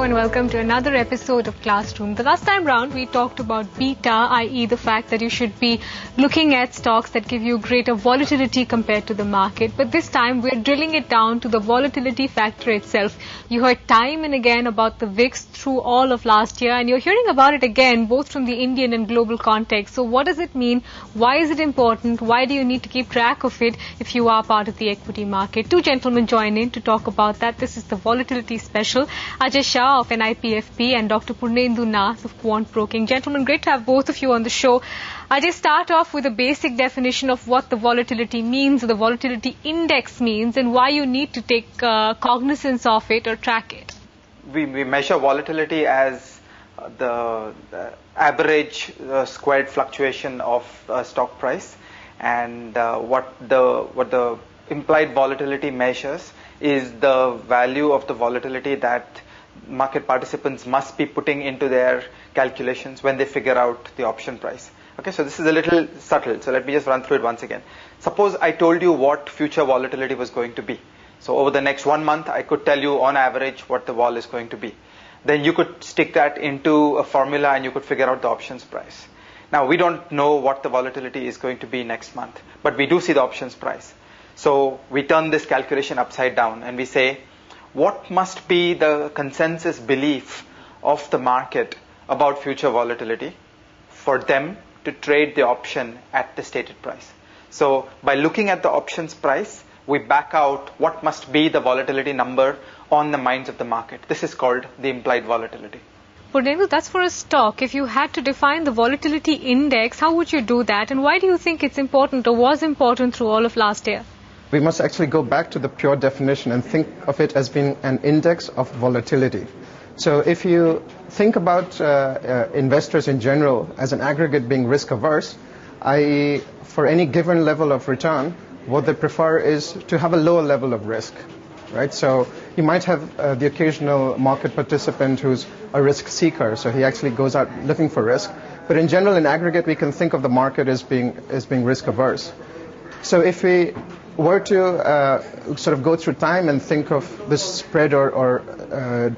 and welcome to another episode of Classroom. The last time round we talked about beta, i.e. the fact that you should be looking at stocks that give you greater volatility compared to the market. But this time we're drilling it down to the volatility factor itself. You heard time and again about the VIX through all of last year, and you're hearing about it again both from the Indian and global context. So what does it mean? Why is it important? Why do you need to keep track of it if you are part of the equity market? Two gentlemen join in to talk about that. This is the Volatility Special. Ajay Shah of NIPFP and Dr. Purnendu Nath of Quant Broking. Gentlemen, great to have both of you on the show. Ajay, start off with a basic definition of what the volatility means, the volatility index means, and why you need to take cognizance of it or track it. We measure volatility as the average squared fluctuation of stock price, and what the implied volatility measures is the value of the volatility that market participants must be putting into their calculations when they figure out the option price. Okay, so this is a little subtle, so let me just run through it once again. Suppose I told you what future volatility was going to be. So over the next 1 month, I could tell you on average what the vol is going to be. Then you could stick that into a formula and you could figure out the options price. Now, we don't know what the volatility is going to be next month, but we do see the options price. So we turn this calculation upside down and we say, what must be the consensus belief of the market about future volatility for them to trade the option at the stated price? So by looking at the options price, we back out what must be the volatility number on the minds of the market. This is called the implied volatility. Purnendu, that's for a stock. If you had to define the volatility index, how would you do that? And why do you think it's important or was important through all of last year? We must actually go back to the pure definition and think of it as being an index of volatility. So if you think about investors in general as an aggregate being risk averse, i.e. for any given level of return, what they prefer is to have a lower level of risk, right? So you might have the occasional market participant who's a risk seeker, so he actually goes out looking for risk. But in general, in aggregate, we can think of the market as being risk averse. So if we were to sort of go through time and think of this spread or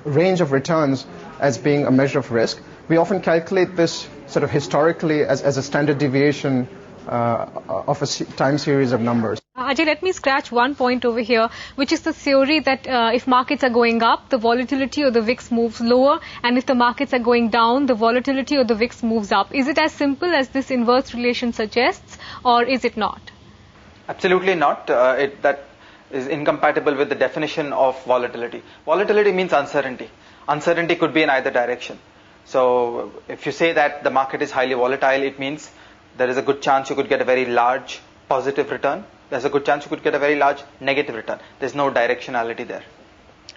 range of returns as being a measure of risk, we often calculate this sort of historically as a standard deviation of a time series of numbers. Ajay, let me scratch one point over here, which is the theory that if markets are going up, the volatility of the VIX moves lower, and if the markets are going down, the volatility of the VIX moves up. Is it as simple as this inverse relation suggests, or is it not? Absolutely not. That is incompatible with the definition of volatility. Volatility means uncertainty. Uncertainty could be in either direction. So if you say that the market is highly volatile, it means there is a good chance you could get a very large positive return. There's a good chance you could get a very large negative return. There's no directionality there.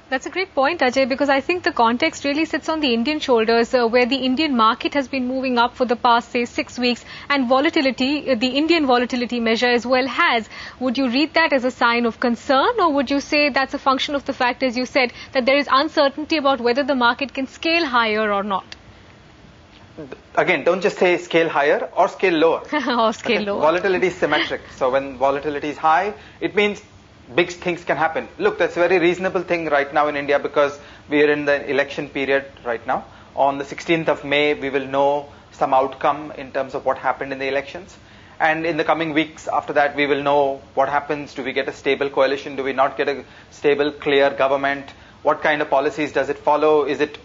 That's a great point, Ajay, because I think the context really sits on the Indian shoulders, where the Indian market has been moving up for the past, say, 6 weeks, and volatility, the Indian volatility measure as well has. Would you read that as a sign of concern, or would you say that's a function of the fact, as you said, that there is uncertainty about whether the market can scale higher or not? Again, don't just say scale higher or scale lower. Or scale lower. Volatility is symmetric. So when volatility is high, it means big things can happen. Look, that's a very reasonable thing right now in India because we are in the election period right now. On the 16th of May, we will know some outcome in terms of what happened in the elections. And in the coming weeks after that, we will know what happens. Do we get a stable coalition? Do we not get a stable, clear government? What kind of policies does it follow? Is it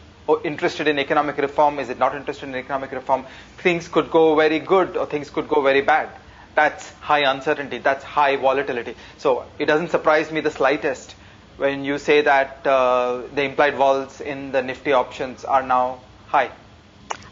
interested in economic reform? Is it not interested in economic reform? Things could go very good or things could go very bad. That's high uncertainty. That's high volatility. So it doesn't surprise me the slightest when you say that the implied vols in the Nifty options are now high.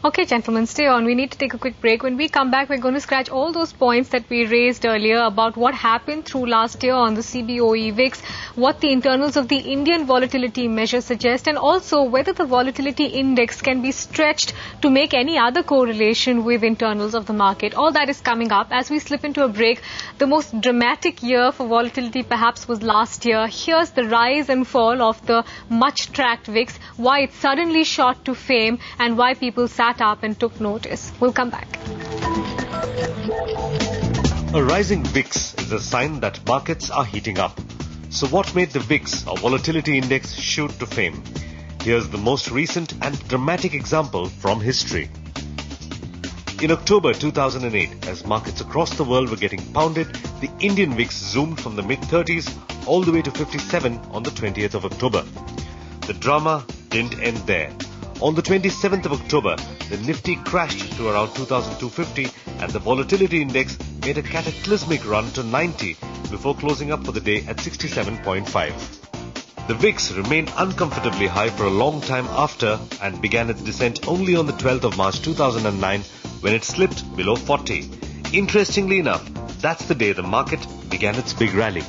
Okay, gentlemen, stay on. We need to take a quick break. When we come back, we're going to scratch all those points that we raised earlier about what happened through last year on the CBOE VIX, what the internals of the Indian volatility measure suggest, and also whether the volatility index can be stretched to make any other correlation with internals of the market. All that is coming up as we slip into a break. The most dramatic year for volatility perhaps was last year. Here's the rise and fall of the much-tracked VIX, why it suddenly shot to fame, and why people sat up and took notice. We'll come back. A rising VIX is a sign that markets are heating up. So what made the VIX or volatility index shoot to fame? Here's the most recent and dramatic example from history. In October 2008, as markets across the world were getting pounded, the Indian VIX zoomed from the mid-30s all the way to 57 on the 20th of October. The drama didn't end there. On the 27th of October, the Nifty crashed to around 2,250 and the Volatility Index made a cataclysmic run to 90 before closing up for the day at 67.5. The VIX remained uncomfortably high for a long time after and began its descent only on the 12th of March 2009 when it slipped below 40. Interestingly enough, that's the day the market began its big rally.